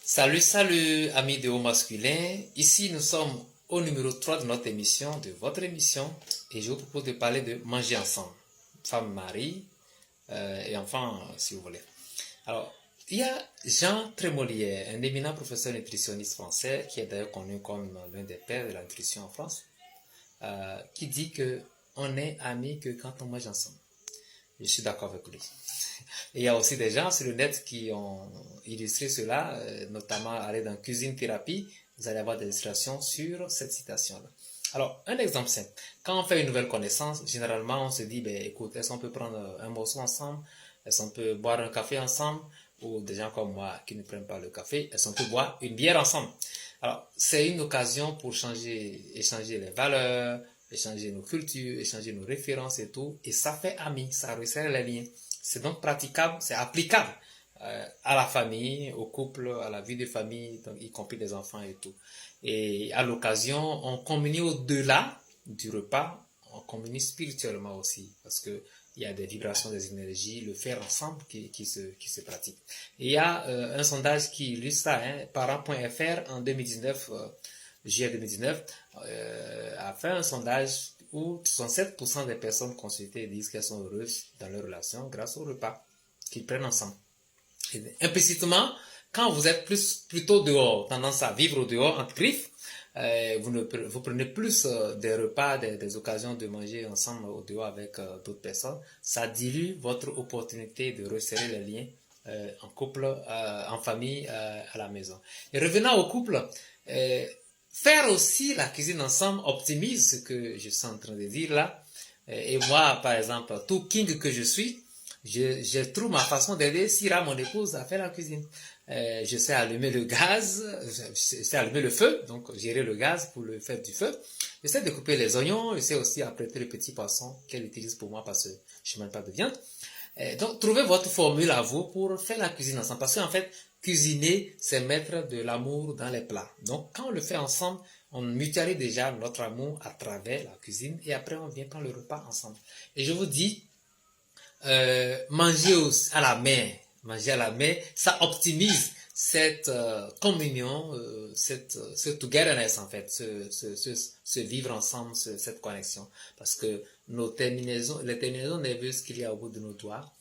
Salut, salut, amis de haut masculin. Ici, nous sommes au numéro 3 de notre émission, de votre émission, et je vous propose de parler de manger ensemble. Femme, mari, et enfants, si vous voulez. Alors, il y a Jean Trémolière, un éminent professeur nutritionniste français, qui est d'ailleurs connu comme l'un des pères de la nutrition en France, qui dit que on est amis que quand on mange ensemble. Je suis d'accord avec lui. Et il y a aussi des gens sur le net qui ont illustré cela, notamment aller dans Cuisine Thérapie, vous allez avoir des illustrations sur cette citation-là. Alors, un exemple simple. Quand on fait une nouvelle connaissance, généralement, on se dit, ben, écoute, est-ce qu'on peut prendre un morceau ensemble? Est-ce qu'on peut boire un café ensemble? Ou des gens comme moi qui ne prennent pas le café, est-ce qu'on peut boire une bière ensemble? Alors, c'est une occasion pour échanger les valeurs, échanger nos cultures, échanger nos références et tout. Et ça fait ami, ça resserre les liens. C'est donc praticable, c'est applicable à la famille, au couple, à la vie de famille, donc, y compris les enfants et tout. Et à l'occasion, on communie au-delà du repas, on communie spirituellement aussi, parce que il y a des vibrations, des énergies, le faire ensemble qui se pratique. Et il y a un sondage qui illustre ça, hein, parents.fr en 2019, juillet 2019, a fait un sondage où 67% des personnes consultées disent qu'elles sont heureuses dans leur relation grâce au repas qu'ils prennent ensemble. Et implicitement, quand vous êtes plutôt dehors, tendance à vivre au dehors entre griffes, vous prenez plus des repas, des occasions de manger ensemble au dehors avec d'autres personnes, ça dilue votre opportunité de resserrer les liens en couple, en famille, à la maison. Et revenant au couple, faire aussi la cuisine ensemble optimise ce que je suis en train de dire là. Et moi, par exemple, tout king que je suis, je trouve ma façon d'aider Syrah, mon épouse, à faire la cuisine. Je sais allumer le gaz, je sais allumer le feu, donc gérer le gaz pour le faire du feu. Je sais découper les oignons, je sais aussi apprêter le petit poisson qu'elle utilise pour moi parce que je ne mange pas de viande. Donc, trouvez votre formule à vous pour faire la cuisine ensemble. Parce qu'en fait, cuisiner, c'est mettre de l'amour dans les plats. Donc, quand on le fait ensemble, on mutualise déjà notre amour à travers la cuisine et après, on vient prendre le repas ensemble. Et je vous dis, manger à la main, ça optimise cette communion, ce togetherness en fait, ce vivre ensemble, cette connexion. Parce que les terminaisons nerveuses qu'il y a au bout de nos doigts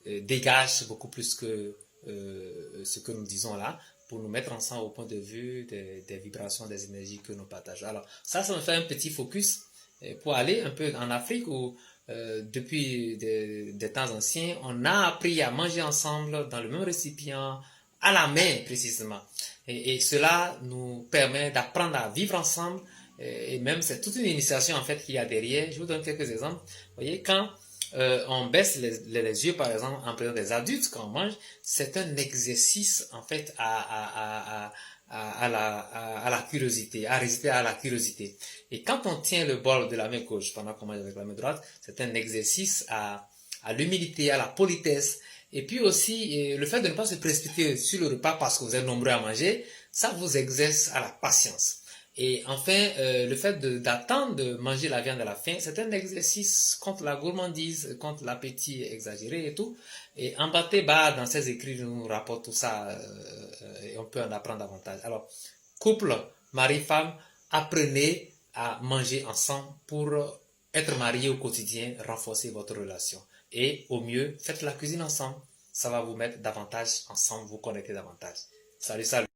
dégagent beaucoup plus que ce que nous disons là, pour nous mettre ensemble au point de vue des vibrations, des énergies que nous partageons. Alors ça me fait un petit focus pour aller un peu en Afrique où depuis des temps anciens, on a appris à manger ensemble dans le même récipient, à la main précisément. Et cela nous permet d'apprendre à vivre ensemble. Et même, c'est toute une initiation en fait qu'il y a derrière. Je vous donne quelques exemples. Vous voyez, quand on baisse les yeux, par exemple, en présence des adultes, quand on mange, c'est un exercice en fait à la curiosité, à résister à la curiosité. Et quand on tient le bol de la main gauche pendant qu'on mange avec la main droite, c'est un exercice à l'humilité, à la politesse. Et puis aussi, le fait de ne pas se précipiter sur le repas parce que vous êtes nombreux à manger, ça vous exerce à la patience. Et enfin, le fait d'attendre de manger la viande à la fin, c'est un exercice contre la gourmandise, contre l'appétit exagéré et tout. Et Mbappé, dans ses écrits, nous rapporte tout ça et on peut en apprendre davantage. Alors, couple, mari-femme, apprenez à manger ensemble pour être marié au quotidien, renforcer votre relation. Et au mieux, faites la cuisine ensemble. Ça va vous mettre davantage ensemble, vous connecter davantage. Salut, salut.